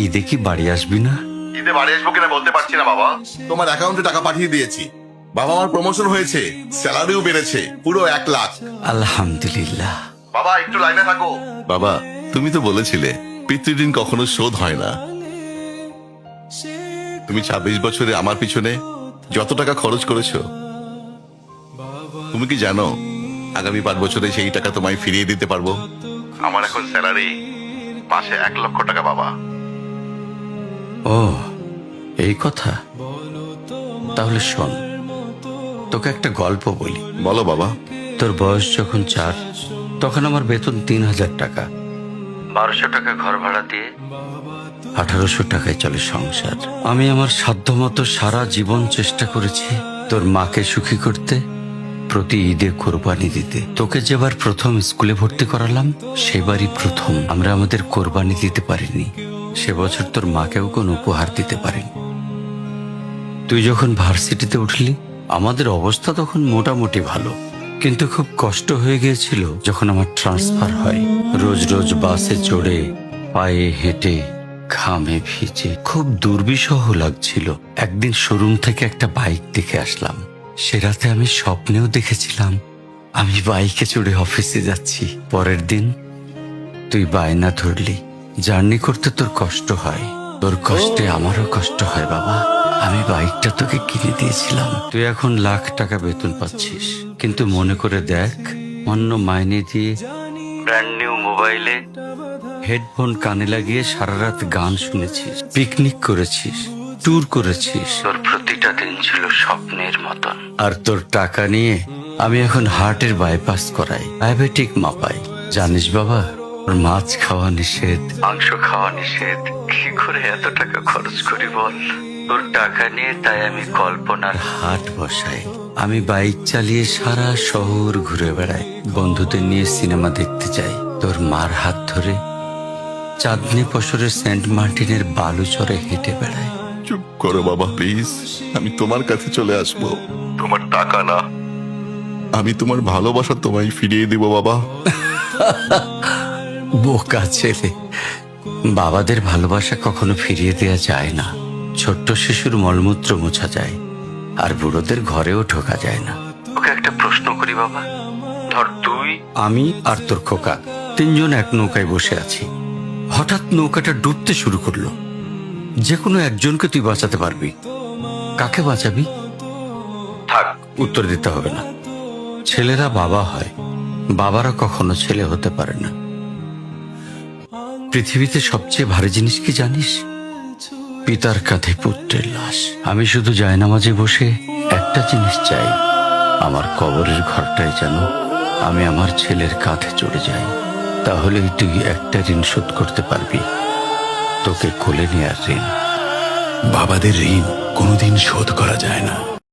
ঈদে কি বাড়ি আসবি না? ঈদে বাড়ি আসবো কিনা বলতে পারছি না বাবা। তোমার অ্যাকাউন্টে টাকা পাঠিয়ে দিয়েছি। বাবা, আমার প্রমোশন হয়েছে, স্যালারিও বেড়েছে, পুরো 1 লাখ। আলহামদুলিল্লাহ। বাবা একটু লাইনে থাকো। বাবা, তুমি তো বলেছিলে পিতৃঋণ কখনো শোধ হয় না। তুমি 26 বছরে আমার পিছনে যত টাকা খরচ করেছো, তুমি কি জানো আগামী 5 বছরে সেই টাকা তোমায় ফিরিয়ে দিতে পারবো? আমার এখন স্যালারি মাসে 1 লক্ষ টাকা বাবা। ও, এই কথা। তাহলে শোন, তোকে একটা গল্প বলি। বলো বাবা। তোর বয়স যখন 4, তখন আমার বেতন 3,000 টাকা। 1200 টাকা ঘর ভাড়া দিয়ে 1800 টাকায় চলে সংসার। আমি আমার সাধ্যমতো সারা জীবন চেষ্টা করেছি তোর মাকে সুখী করতে, প্রতি ঈদে কোরবানি দিতে। তোকে যেবার প্রথম স্কুলে ভর্তি করালাম, সেবারই প্রথম আমরা আমাদের কোরবানি দিতে পারিনি। সে বছর তোর মাকেও কোনো উপহার দিতে পারিনি। তুই যখন ভার্সিটিতে উঠলি, আমাদের অবস্থা তখন মোটামুটি ভালো, কিন্তু খুব কষ্ট হয়ে গিয়েছিল যখন আমার ট্রান্সফার হয়। রোজ রোজ বাসে চড়ে, পায়ে হেঁটে, ঘামে ভিজে খুব দুর্বিষহ লাগছিল। একদিন শোরুম থেকে একটা বাইক দেখে আসলাম। সে রাতে আমি স্বপ্নেও দেখেছিলাম আমি বাইকে চড়ে অফিসে যাচ্ছি। পরের দিন তুই বায়না ধরলি, জার্নি করতে তোর কষ্ট হয়। তোর কষ্টে আমারও কষ্ট হয় বাবা। আমি বাইকটা তোকে কিনে দিয়েছিলাম। তুই এখন লাখ টাকা বেতন পাচ্ছিস, কিন্তু মনে করে দেখ, অন্য মাইনে দিয়ে ব্র্যান্ড নিউ মোবাইলে হেডফোন কানে লাগিয়ে সারা রাত গান শুনেছিস, পিকনিক করেছিস, ট্যুর করেছিস। তোর প্রতিটা দিন ছিল স্বপ্নের মতন। আর তোর টাকা নিয়ে আমি এখন হার্টের বাইপাস করাই, ডায়াবেটিক মাপাই। জানিস বাবা, ওর মাছ খাওয়া নিষেধ, মাংস খাওয়া নিষেধ। কি করে এত টাকা খরচ করি বল? তোর টাকা নিয়ে তাই আমি কল্পনার হাট বসাই। আমি বাইক চালিয়ে সারা শহর ঘুরে বেড়াই, বন্ধুদের নিয়ে সিনেমা দেখতে যাই। তোর মার হাত ধরে চাঁদনি পশরে সেন্ট মার্টিনের বালুচরে হেঁটে বেড়াই। চুপ করো বাবা প্লিজ। আমি তোমার কাছে চলে আসবো, তোমার টাকা না। আমি তোমার ভালোবাসা তোমায় ফিরিয়ে দিব বাবা। বোকা ছেলে, বাবাদের ভালোবাসা কখনো ফিরিয়ে দেয়া যায় না। ছোট্ট শিশুর মলমূত্র মোছা যায়, আর বুড়োদের ঘরেও ঢোকা যায় না। ওকে একটা প্রশ্ন করি বাবা। ধর তুই, আমি আর তোর খোকা তিনজন এক নৌকায় বসে আছি। হঠাৎ নৌকাটা ডুবতে শুরু করলো। যে কোনো একজনকে তুই বাঁচাতে পারবি, কাকে বাঁচাবি? থাক, উত্তর দিতে হবে না। ছেলেরা বাবা হয়, বাবারা কখনো ছেলে হতে পারে না। পৃথিবীতে সবচেয়ে ভারী জিনিস কি জানিস? পিতার কাঁধে পুত্রের লাশ। আমি শুধু জায়নামাজে বসে একটা জিনিস চাই, আমার কবরের ঘরটায় যেন আমি আমার ছেলের কাঁধে চড়ে যাই। তাহলেই তুই একটা ঋণ শোধ করতে পারবি, তোকে কোলে নেয়ার ঋণ। বাবাদের ঋণ কোনোদিন শোধ করা যায় না।